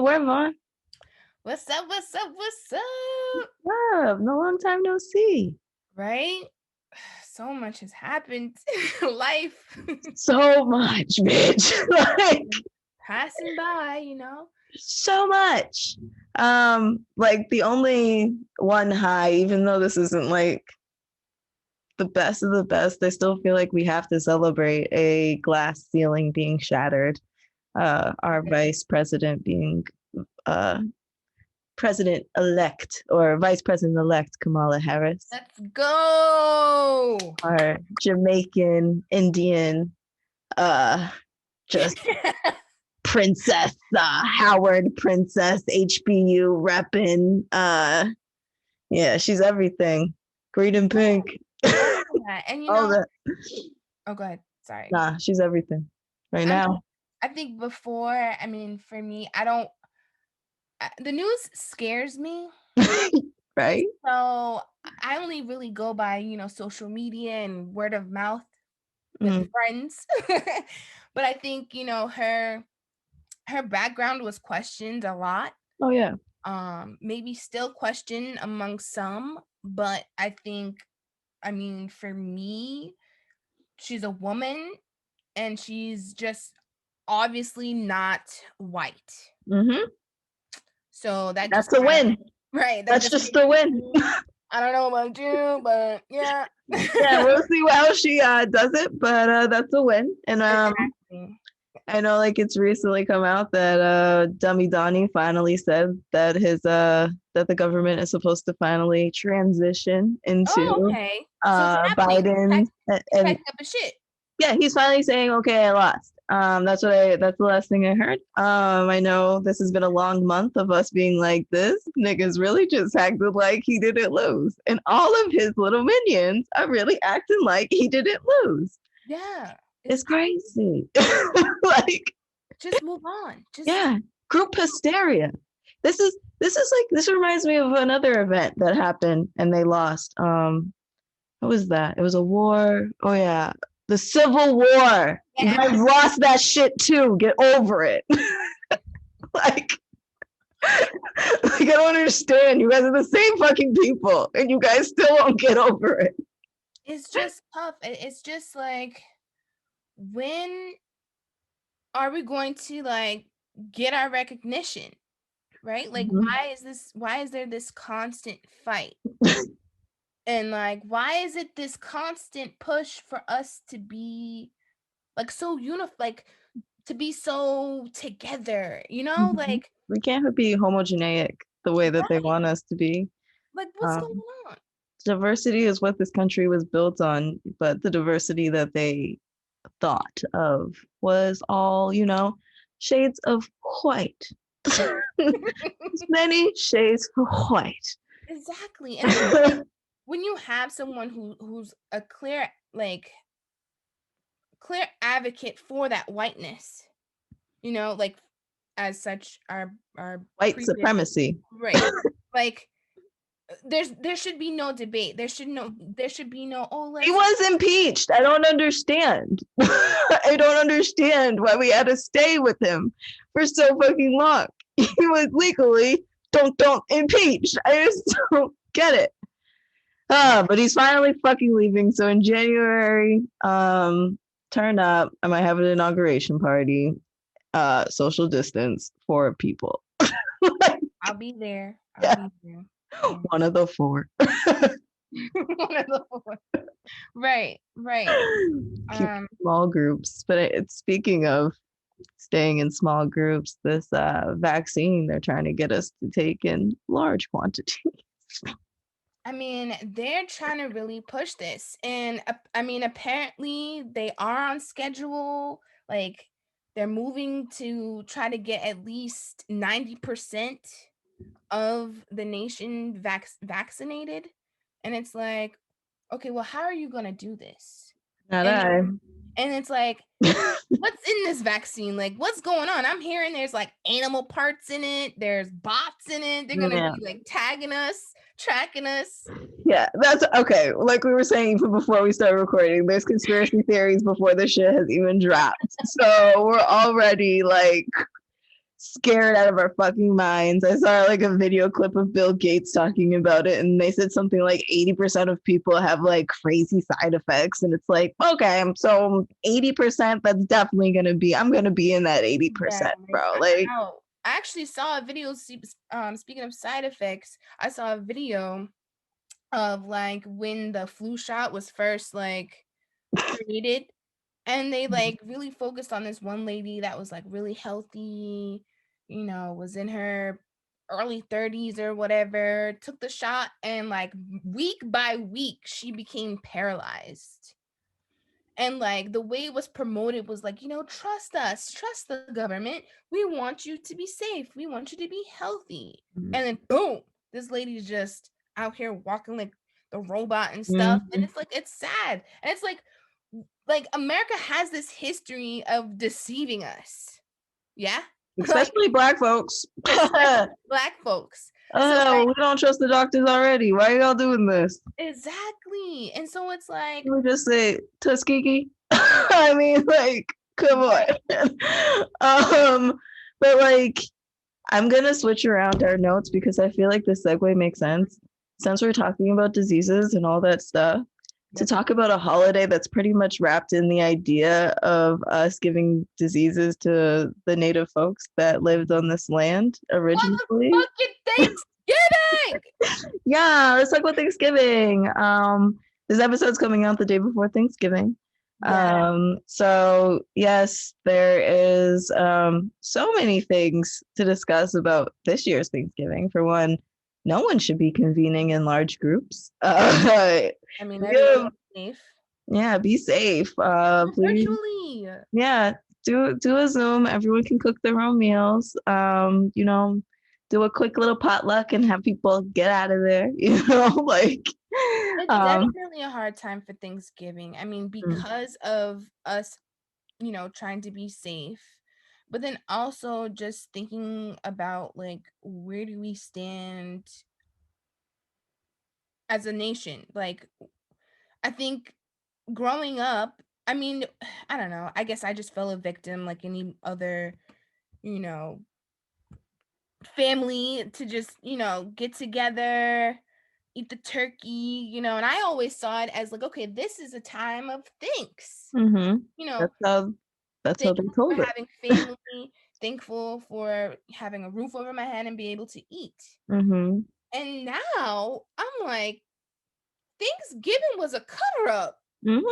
the word, Vaughn? What's up? What's up? What's up? Love, no long time no see. Right? So much has happened in life. So much, bitch. Like Passing by. so much. Like the only one high, even though this isn't like the best of the best, I still feel like we have to celebrate a glass ceiling being shattered. Our vice president being uh president elect or vice president elect Kamala Harris. Let's go. Our Jamaican Indian just princess Howard princess HBU repping. Yeah, she's everything. Green and pink. And All that. Oh, go ahead. Sorry. Nah, she's everything right now. I think before, for me, the news scares me. Right? So I only really go by, social media and word of mouth with friends. But I think, her background was questioned a lot. Oh yeah. Maybe still questioned among some, but I think, for me, she's a woman and she's just obviously not white. Mm-hmm. So that's a win. Right. That's just a win. I don't know about you, but yeah. Yeah, we'll see how she does it, but that's a win. And Exactly. I know like it's recently come out that Dummy Donnie finally said that that the government is supposed to finally transition into Biden and up a shit. Yeah, he's finally saying, okay, I lost. That's the last thing I heard. I know this has been a long month of us being like, this nigga's really just acted like he didn't lose. And all of his little minions are really acting like he didn't lose. Yeah. It's crazy. Like, just move on. Yeah. Group hysteria. This reminds me of another event that happened and they lost. What was that? It was a war. Oh yeah. The Civil War. You guys lost that shit too. Get over it. Like I don't understand. You guys are the same fucking people and you guys still won't get over it. It's just tough. It's just like, when are we going to like get our recognition? Right? Like, why is there this constant fight? And like, why is it this constant push for us to be like so like to be so together, like we can't be homogeneic the way that they want us to be. Like, what's going on? Diversity is what this country was built on, but the diversity that they thought of was all, shades of white. Many shades of white. Exactly. And when you have someone who's a clear advocate for that whiteness, like as such our white supremacy, right? Like there should be no debate. There should be no he was impeached. I don't understand. I don't understand why we had to stay with him for so fucking long. He was legally don't impeached. I just don't get it. But he's finally fucking leaving. So in January, turn up. I might have an inauguration party. Social distance for people. I'll be there. One of the four. Right. Keep small groups. But it's speaking of staying in small groups, this vaccine they're trying to get us to take in large quantities. They're trying to really push this. And apparently they are on schedule. Like, they're moving to try to get at least 90% of the nation vaccinated. And it's like, okay, well, how are you going to do this? And it's like, what's in this vaccine? Like, what's going on? I'm hearing there's like animal parts in it. There's bots in it. They're going to be like tagging us, tracking us. Yeah, that's okay. Like we were saying before we started recording, there's conspiracy theories before the shit has even dropped. So we're already like scared out of our fucking minds. I saw like a video clip of Bill Gates talking about it, and they said something like 80% of people have like crazy side effects. And it's like, okay, so 80%, that's definitely gonna be, I'm gonna be in that 80%, bro. Like, I actually saw a video, speaking of side effects, I saw a video of like when the flu shot was first like created, and they like really focused on this one lady that was like really healthy, was in her early 30s or whatever, took the shot, and like week by week she became paralyzed. And like the way it was promoted was like, trust us, trust the government. We want you to be safe. We want you to be healthy. And then boom, this lady's just out here walking like the robot and stuff. And it's like, it's sad. And it's like America has this history of deceiving us. Yeah. Especially Black folks. Black folks. Oh, we don't trust the doctors already. Why are y'all doing this? Exactly. And so it's like, we just say Tuskegee. I mean, like, come on. But like, I'm gonna switch around our notes because I feel like this segue makes sense. Since we're talking about diseases and all that stuff, to talk about a holiday that's pretty much wrapped in the idea of us giving diseases to the native folks that lived on this land originally. Fucking Thanksgiving! Yeah, let's talk about Thanksgiving. This episode's coming out the day before Thanksgiving. Yeah. So yes, there is so many things to discuss about this year's Thanksgiving. For one, no one should be convening in large groups. I mean, everyone's safe. Yeah, be safe. Please. Virtually. Yeah, do a Zoom. Everyone can cook their own meals. Do a quick little potluck and have people get out of there. Like. It's definitely a hard time for Thanksgiving. I mean, because of us, trying to be safe, but then also just thinking about like, where do we stand as a nation? Like, I think growing up, I mean, I don't know. I guess I just fell a victim like any other, family, to just, get together, eat the turkey, and I always saw it as like, okay, this is a time of thanks. That's how they told it. Having family, thankful for having a roof over my head and be able to eat. And now I'm like, Thanksgiving was a cover-up. It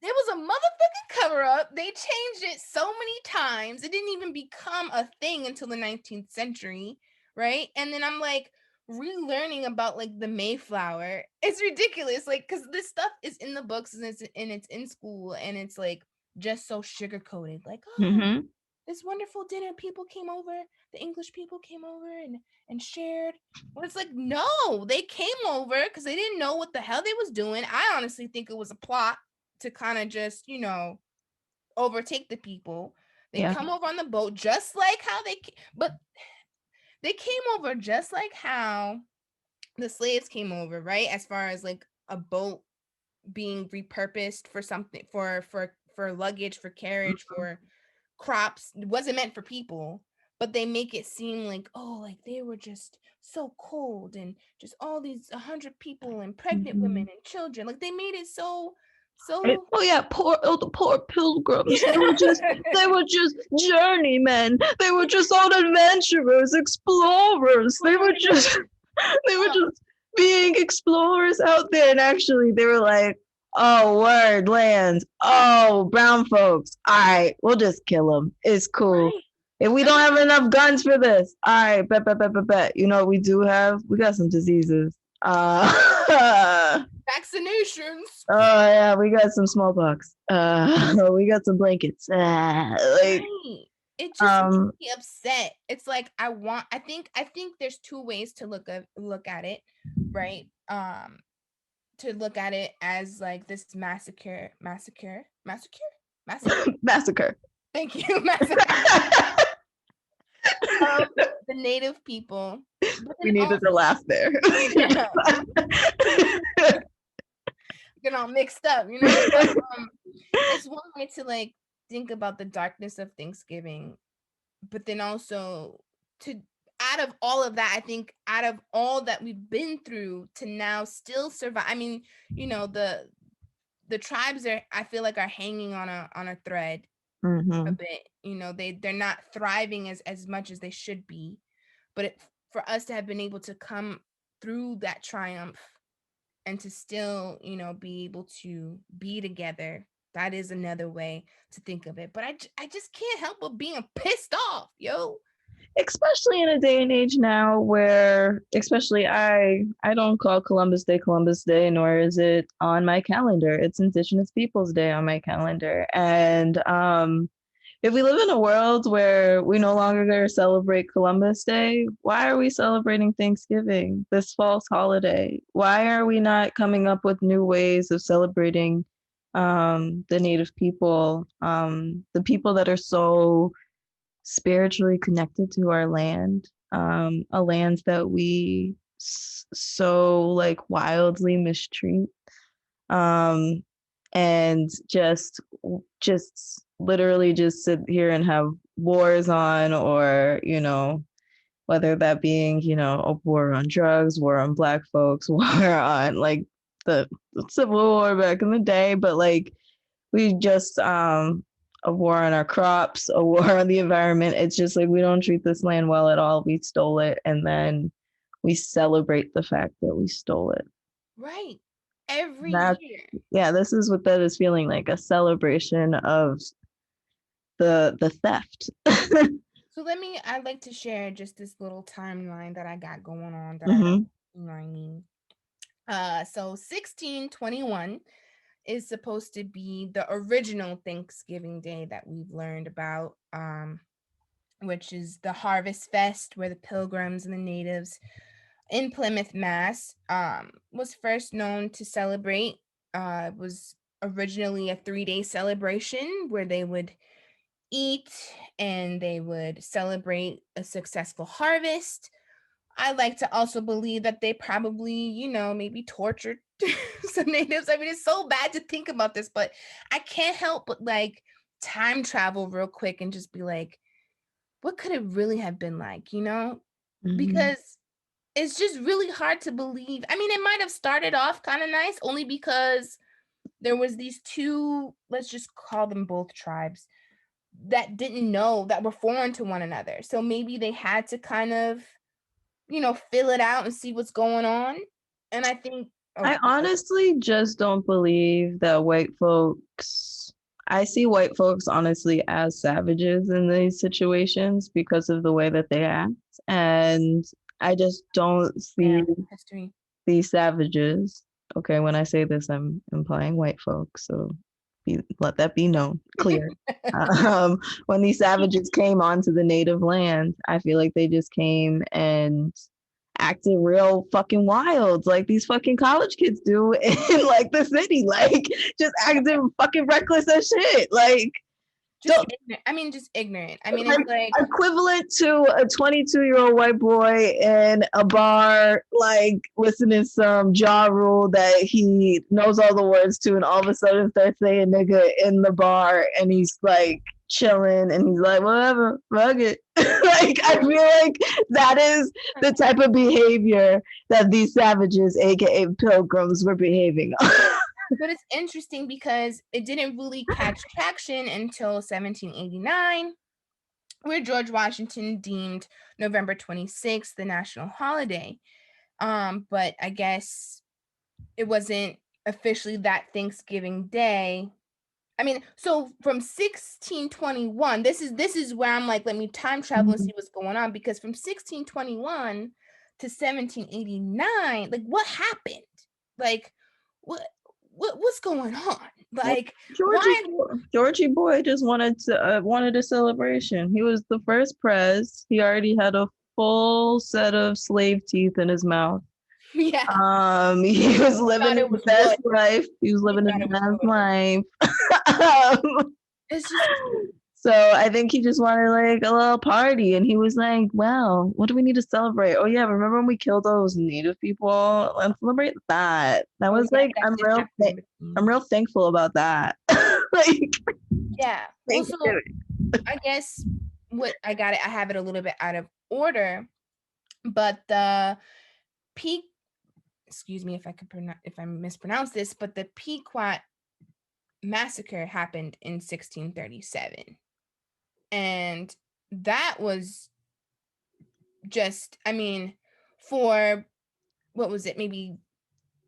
was a motherfucking cover-up. They changed it so many times. It didn't even become a thing until the 19th century, right? And then I'm like relearning about like the Mayflower. It's ridiculous, like, because this stuff is in the books and it's in school, and it's like just so sugar-coated. Like, this wonderful dinner, people came over, the English people came over and shared. Well, it's like, no, they came over because they didn't know what the hell they was doing. I honestly think it was a plot to kind of just, overtake the people. They come over on the boat just like how they came over just like how the slaves came over, right? As far as like a boat being repurposed for something, for luggage, for carriage, for crops. It wasn't meant for people, but they make it seem like, oh, like they were just so cold, and just all these 100 people and pregnant women and children. Like they made it so. Oh yeah, poor pilgrims. They were just journeymen. They were just all adventurers, explorers. They were just being explorers out there. And actually, they were like, oh, word, lands. Oh, brown folks. All right, we'll just kill them. It's cool. Right. If we don't have enough guns for this, all right, bet. You know what we do have? We got some diseases. Vaccinations. Oh yeah, we got some smallpox. We got some blankets. Like, it just makes me upset. It's like I think there's two ways to look at it, right? To look at it as like this massacre. Thank you, massacre. The native people. We needed to laugh there. Get all mixed up, It's one way to like think about the darkness of Thanksgiving, but then also to out of all of that, I think out of all that we've been through to now still survive. I mean, the tribes are, I feel like, are hanging on a thread a Mm-hmm. bit. They're not thriving as much as they should be. But for us to have been able to come through that triumph and to still, be able to be together, that is another way to think of it. But I just can't help but being pissed off, yo. Especially in a day and age now where, especially I don't call Columbus Day, nor is it on my calendar. It's Indigenous Peoples Day on my calendar. And if we live in a world where we no longer celebrate Columbus Day, why are we celebrating Thanksgiving, this false holiday? Why are we not coming up with new ways of celebrating the Native people, the people that are so spiritually connected to our land, a land that we so like wildly mistreat, um, and just literally just sit here and have wars on, or whether that being a war on drugs, war on black folks, war on like the Civil War back in the day, but like we just a war on our crops, a war on the environment. It's just like we don't treat this land well at all. We stole it, and then we celebrate the fact that we stole it. Right. Every That year. Yeah, this is what that is feeling like, a celebration of the theft. So I'd like to share just this little timeline that I got going on that Hmm. I mean. So 1621 is supposed to be the original Thanksgiving Day that we've learned about, which is the Harvest Fest, where the Pilgrims and the natives in Plymouth, Mass, was first known to celebrate. It was originally a 3-day celebration where they would eat and they would celebrate a successful harvest. I like to also believe that they probably, maybe tortured some natives. I mean, it's so bad to think about this, but I can't help but like time travel real quick and just be like, what could it really have been like, Hmm. Because it's just really hard to believe. I mean, it might have started off kind of nice only because there was these two, let's just call them both tribes that didn't know, that were foreign to one another. So maybe they had to kind of, fill it out and see what's going on. And I think, oh, I honestly just don't believe that white folks. I see white folks honestly as savages in these situations because of the way that they act. And I just don't see yeah, history. these savages. Okay, when I say this, I'm implying white folks. So let that be known, clear. When these savages came onto the native land, I feel like they just came and acted real fucking wild, like these fucking college kids do in like the city, like just acting fucking reckless as shit, like Just don't ignorant. I mean, just ignorant. I mean, like it's like, equivalent to a 22-year-old white boy in a bar, like listening to some Ja Rule that he knows all the words to, and all of a sudden starts saying nigga in the bar, and he's like chilling, and he's like, whatever, fuck it. Like I feel like that is the type of behavior that these savages, aka pilgrims, were behaving on. but it's interesting because it didn't really catch traction until 1789, where George Washington deemed November 26th the national holiday. But I guess it wasn't officially that Thanksgiving Day. I mean, so from 1621, this is where I'm like, let me time travel and see what's going on, because from 1621 to 1789, like what happened? Like what what's going on? Like Georgie why? Georgie boy just wanted a celebration. He was the first prez. He already had a full set of slave teeth in his mouth. Yeah, He was he living thought it his was best wood. life. He was He living his thought it was best wood. life. It's just So I think he just wanted like a little party, and he was like, "Well, what do we need to celebrate? Oh yeah, remember when we killed all those native people? Let's celebrate that." That oh was yeah, like that did happen in I'm between. real thankful about that. Like Yeah. Well, so Thanksgiving. I guess what I got it. I have it a little bit out of order, but the Peak. Excuse me if I could if I mispronounce this, but the Pequot massacre happened in 1637, and that was just, I mean, for what was it, maybe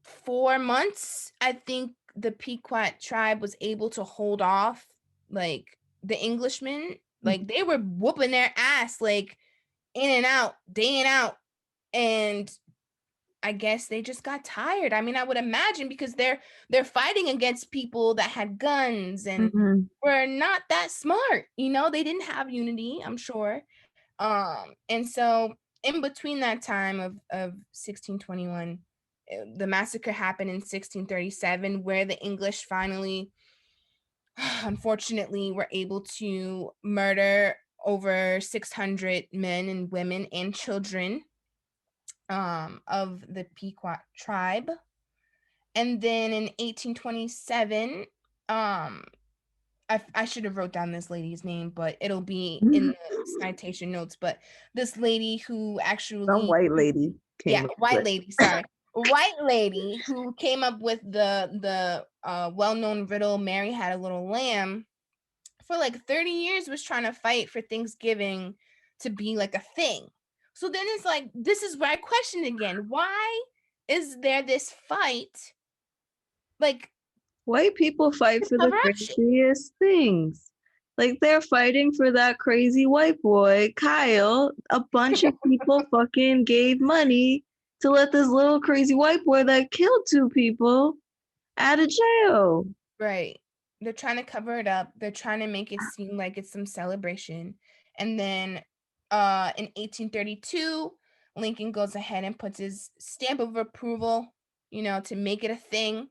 4 months, I think the Pequot tribe was able to hold off like the Englishmen. Like they were whooping their ass like in and out, day and out. And I guess they just got tired. I mean, I would imagine because they're fighting against people that had guns and Mhm. were not that smart. You know, they didn't have unity, I'm sure. And so in between that time of 1621, the massacre happened in 1637, where the English finally, unfortunately, were able to murder over 600 men and women and children of the Pequot tribe. And then in 1827, um, I should have wrote down this lady's name, but it'll be in the citation notes. But this lady who Some actually, white lady yeah, came up white with. lady, sorry, white lady who came up with the well-known riddle, Mary Had a Little Lamb, for like 30 years was trying to fight for Thanksgiving to be like a thing. So then it's like, this is where I question again. Why is there this fight? Like, White people fight to for the cover up shit. craziest things. Like they're fighting for that crazy white boy, Kyle. A bunch of people fucking gave money to let this little crazy white boy that killed two people out of jail. Right. They're trying to cover it up. They're trying to make it seem like it's some celebration. And then in 1832, Lincoln goes ahead and puts his stamp of approval, to make it a thing,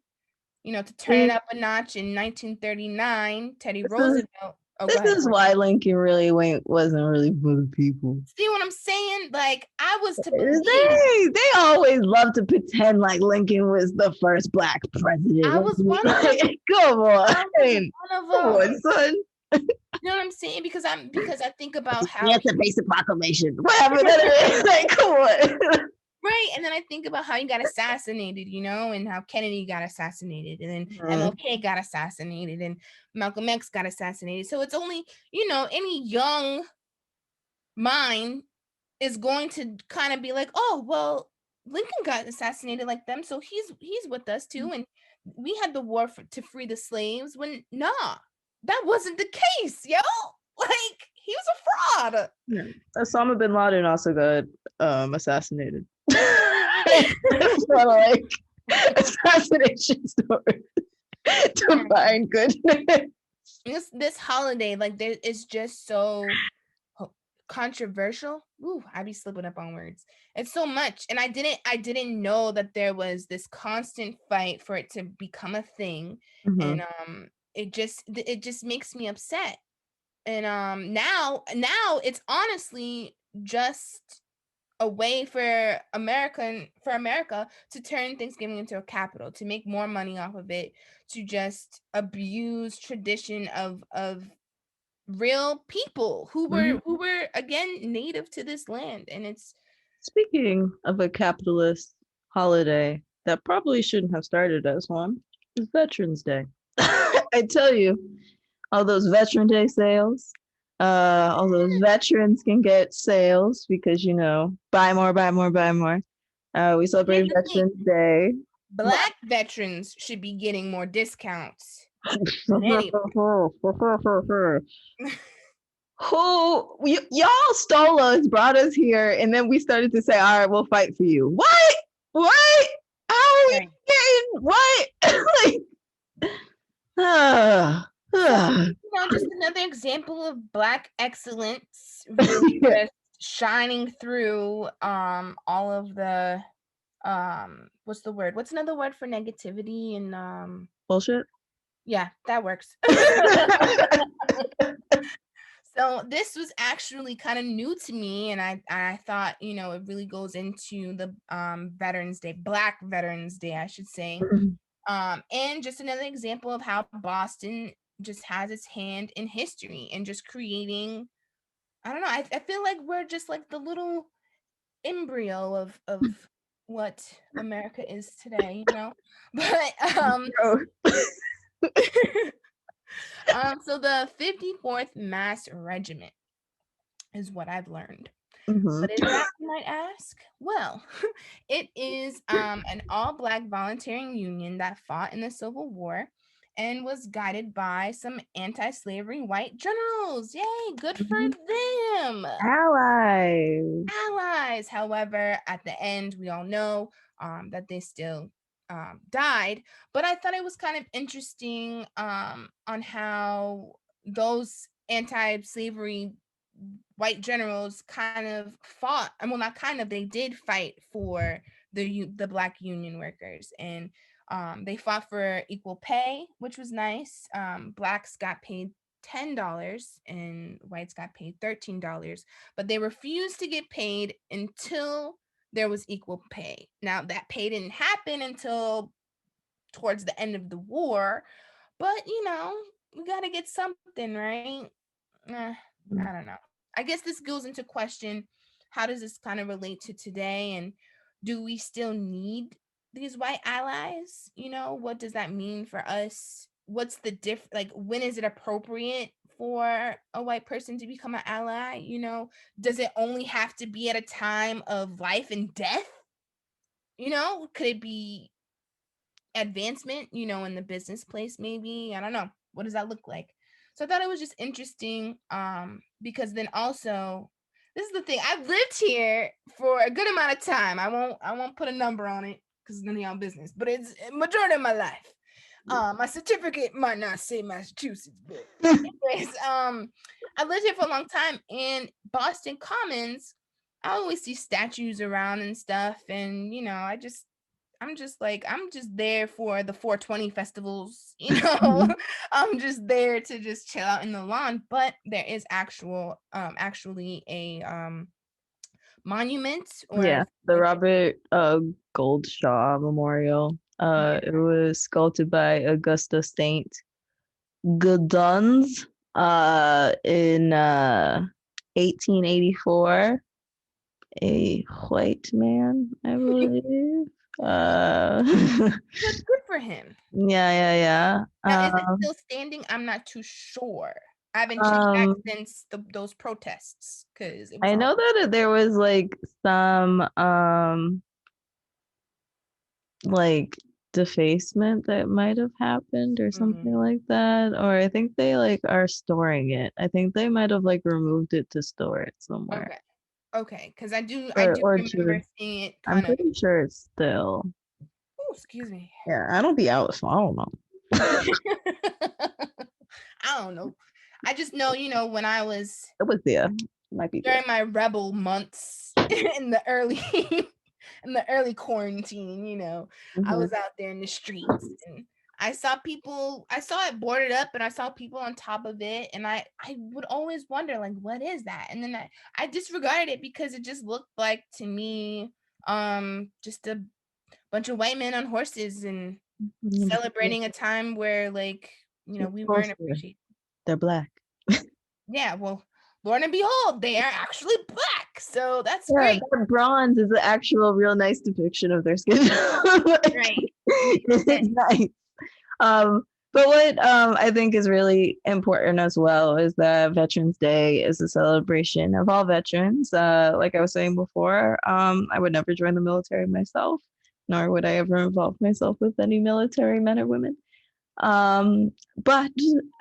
to turn it See, up a notch in 1939. Teddy this is Roosevelt. Oh, go this ahead. is why Lincoln really wasn't really for the people. See what I'm saying? Like, I was to believe. They always love to pretend like Lincoln was the first black president. I was one of them. Come on, I was one of come them. on, son. You know what I'm saying? Because I think about how That's the basic proclamation. Whatever that is. Like, come on. right, and then I think about how he got assassinated, and how Kennedy got assassinated, and then MLK got assassinated, and Malcolm X got assassinated. So it's only, any young mind is going to kind of be like, oh, well, Lincoln got assassinated like them, so he's with us too, and we had the war to free the slaves. When nah, that wasn't the case, yo. Like, he was a fraud. Yeah. Osama bin Laden also got assassinated. So like assassination story to find goodness. This holiday, like, there is just so controversial. Ooh, I be slipping up on words. It's so much, and I didn't know that there was this constant fight for it to become a thing, Mhm. and it just makes me upset. And now it's honestly just a way for America to turn Thanksgiving into a capital, to make more money off of it, to just abuse tradition of real people who were again native to this land. And it's Speaking of a capitalist holiday that probably shouldn't have started as one, is Veterans Day. I tell you, all those Veteran Day sales, all those veterans can get sales because, buy more, buy more, buy more. We here's celebrate the thing. Veterans Day. Black veterans should be getting more discounts than anybody. Y'all stole us, brought us here, and then we started to say, all right, we'll fight for you. What? How are we Right. getting what? Like, So, just another example of Black excellence really yeah. just shining through all of the what's the word? What's another word for negativity? And Bullshit. yeah, that works. So this was actually kind of new to me, and I thought, it really goes into the Veterans Day, Black Veterans Day, I should say. And just another example of how Boston just has its hand in history and just creating I don't know. I feel like we're just like the little embryo of what America is today, you know? But Bro. so the 54th Mass Regiment is what I've learned. Mhm. What is that, you might ask? Well, it is an all-black volunteering union that fought in the Civil War and was guided by some anti-slavery white generals. Yay, good for Mhm. them. Allies. Allies. However, at the end, we all know that they still died. But I thought it was kind of interesting on how those anti-slavery white generals kind of fought. I mean, not kind of. They did fight for the black union workers, and they fought for equal pay, which was nice. Blacks got paid $10 and whites got paid $13, but they refused to get paid until there was equal pay. Now that pay didn't happen until towards the end of the war, but we got to get something, right? I don't know. I guess this goes into question, how does this kind of relate to today, and do we still need these white allies? What does that mean for us? What's the like when is it appropriate for a white person to become an ally? Does it only have to be at a time of life and death? Could it be advancement, in the business place maybe? I don't know. What does that look like? So I thought it was just interesting because then also this is the thing. I've lived here for a good amount of time. I won't put a number on it because it's none of y'all business, but it's a majority of my life. My certificate might not say Massachusetts, but anyways, I lived here for a long time in Boston Commons. I always see statues around and stuff, and I'm just like, I'm just there for the 420 festivals, Mhm. I'm just there to just chill out in the lawn. But there is actually a monument or Yeah, the Robert Goldshaw Memorial. It was sculpted by Augusta Saint Gaudens in 1884. A white man, I believe. Uh, good for him. yeah, yeah, Now, yeah. is it still standing? I'm not too sure. I haven't checked back Um, since those protests because it was I all. know that there was like some like defacement that might have happened or Mhm. something like that. Or I think they like are storing it. I think they might have like removed it to store it somewhere. Okay, okay, because I Or do or remember to seeing it I'm kind of. pretty sure it's still. Oh, excuse me. Yeah, I don't be out, so I don't know. I don't know. I just know, when I was It was there. Might be there. during my rebel months in the early in the early quarantine, I Hmm. was out there in the streets and I saw it boarded up and I saw people on top of it and I would always wonder like what is that? And then I disregarded it because it just looked like to me just a bunch of white men on horses and celebrating a time where like, It's we weren't closer. appreciated. They're black. Yeah, well, Lord and behold, they are actually black. So that's Yeah, great. that bronze is the actual real nice depiction of their skin. Like, Right. it's nice. Um, but what I think is really important as well is that Veterans Day is a celebration of all veterans. Like I was saying before, I would never join the military myself, nor would I ever involve myself with any military men or women. But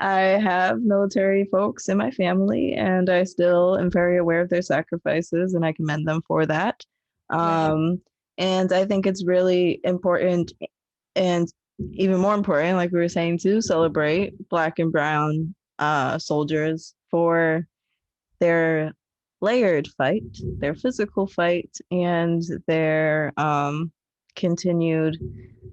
I have military folks in my family, and I still am very aware of their sacrifices, and I commend them for that. Right. Um, and I think it's really important and even more important, like we were saying, to celebrate Black and Brown soldiers for their layered fight, their physical fight, and their continued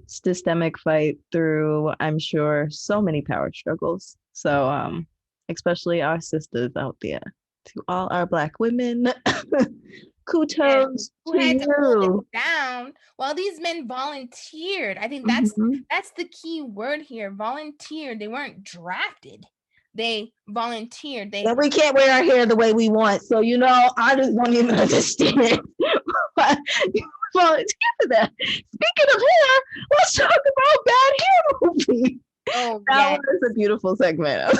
systemic fight through, I'm sure, so many power struggles. So, especially our sisters out there, to all our Black women, Yes. kudos Who to had to hold it you. down while these men volunteered. I think that's Mhm. that's the key word here. Volunteered. They weren't drafted. they volunteered. They And we can't wear our hair the way we want. So, I just don't even understand why you volunteer for that. Speaking of hair, let's talk about Bad Hair Movie. Oh, That yeah. was a beautiful segment.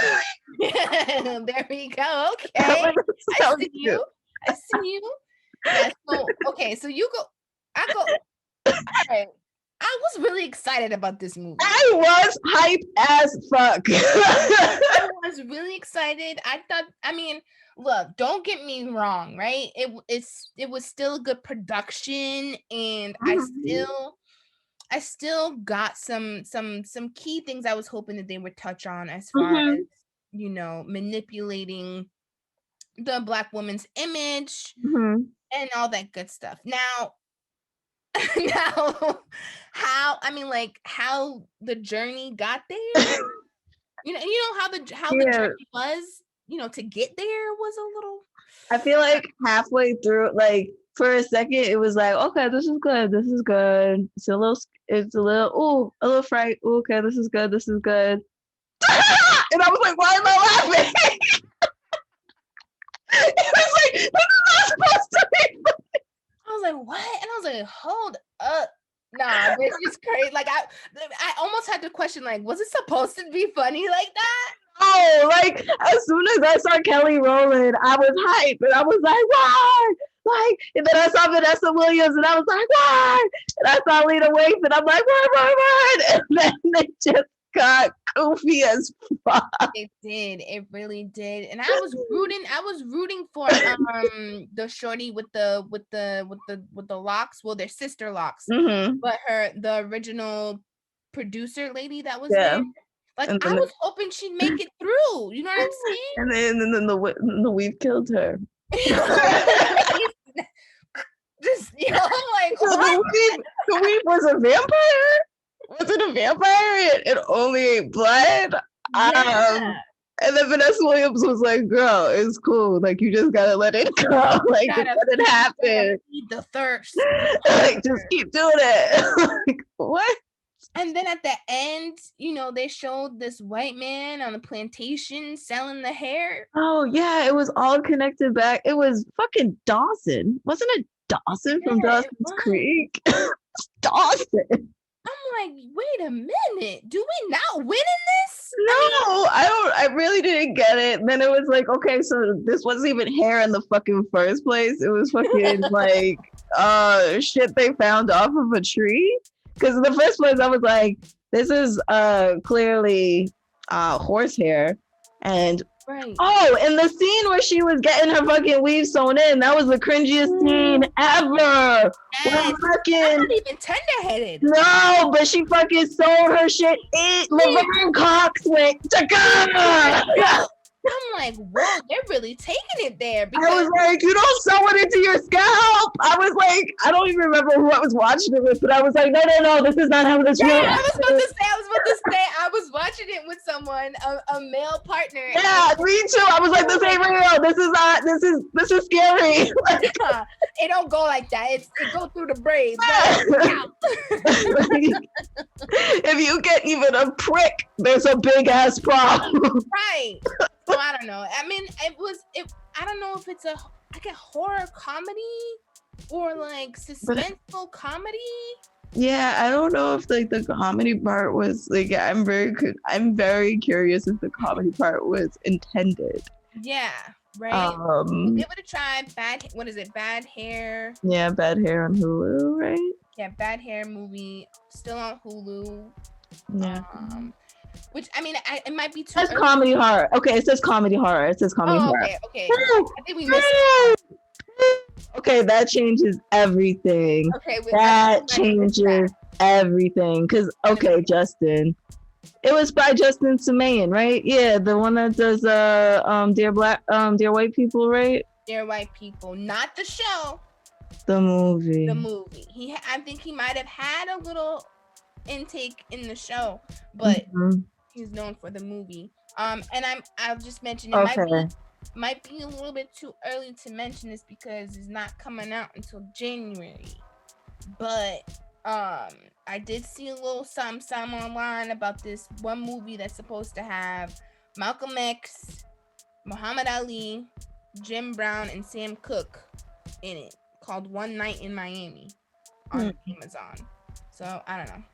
There we go. Okay. That was I so see cute. you. I see you. Yeah. So, okay. So you go. I go. All right. I was really excited about this movie. I was hype as fuck. I was really excited. Look, don't get me wrong, right? It was still a good production, and I still got some key things I was hoping that they would touch on as far as, manipulating the Black woman's image and all that good stuff. Now, how the journey got there. How the journey was, to get there was a little. I feel like halfway through, like for a second, it was like, okay, this is good. This is good. It's a little fright. Ooh, okay, this is good. This is good. And I was like, why am I laughing? It was like, this is not supposed to be. I was like, what? And I was like, hold up. Nah, this is crazy. Like I almost had to question, like, was it supposed to be funny like that? Oh, like as soon as I saw Kelly Rowland, I was hyped, and I was like, why? Like, and then I saw Vanessa Williams, and I was like, why? And I saw Lena Waithe, and I'm like, why? And then they just got goofy as fuck. It did. It really did. And I was rooting for the shorty with the locks. Well, their sister locks, but the original producer lady that was there. Like, I was hoping she'd make it through. You know what I'm saying? And then the weave killed her. I'm like, so the weave was a vampire? Was it a vampire? It only ate blood? Yeah. And then Vanessa Williams was like, girl, it's cool. Like, you just gotta let it go. Like, just let it happen. Feed the thirst. Like, just keep doing it. Like, what? And then at the end, they showed this white man on the plantation selling the hair. Oh, yeah. It was all connected back. It was fucking Dawson. Wasn't it Dawson from Dawson's Creek? Dawson. I'm like, wait a minute. Do we not win in this? No, I really didn't get it. And then it was like, okay, so this wasn't even hair in the fucking first place. It was fucking like shit they found off of a tree. Because in the first place, I was like, this is clearly horsehair. And oh, and the scene where she was getting her fucking weave sewn in, that was the cringiest scene ever. Yes. I'm not even tender-headed. No, but she fucking sewed her shit in. Laverne Cox went to God. I'm like, whoa, they're really taking it there. Because I was like, you don't sew it into your scalp. I was like, I don't even remember who I was watching it with, but I was like, no, this is not how this works. I was about to say, I was watching it with someone, a male partner. Yeah, me too. I was like, this ain't real. This is scary. It don't go like that. It go through the braids. If you get even a prick, there's a big ass problem. Right. So I don't know. I mean, I don't know if it's a horror comedy or like suspenseful comedy. Yeah, I don't know if like the comedy part was like, I'm very curious if the comedy part was intended. Yeah, right. Give it a try. What is it? Bad Hair. Yeah, Bad Hair on Hulu, right? Yeah, Bad Hair movie still on Hulu. Yeah. Which, I mean, it might be too. It says comedy horror. Okay, it says comedy horror. It says comedy horror. Okay. I think we missed it. Okay, that changes everything. Okay, that changes everything. Because, okay, Justin. It was by Justin Samayan, right? Yeah, the one that does Dear White People, right? Dear White People, not the show. The movie. I think he might have had a little intake in the show, but he's known for the movie. And I'll just mention it might be a little bit too early to mention this because it's not coming out until January. But I did see a little something online about this one movie that's supposed to have Malcolm X, Muhammad Ali, Jim Brown, and Sam Cooke in it, called One Night in Miami on Amazon. So I don't know.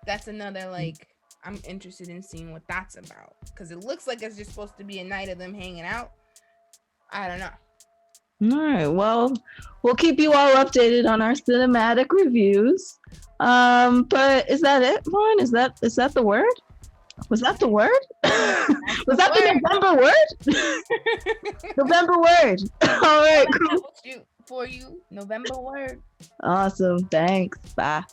That's another like I'm interested in seeing what that's about, because it looks like it's just supposed to be a night of them hanging out. I don't know. All right. Well, we'll keep you all updated on our cinematic reviews. But is that it, Vaughn? Is that the word? Was that the word? Was that the November word? November word. All right. Cool. For you, November word. Awesome. Thanks. Bye.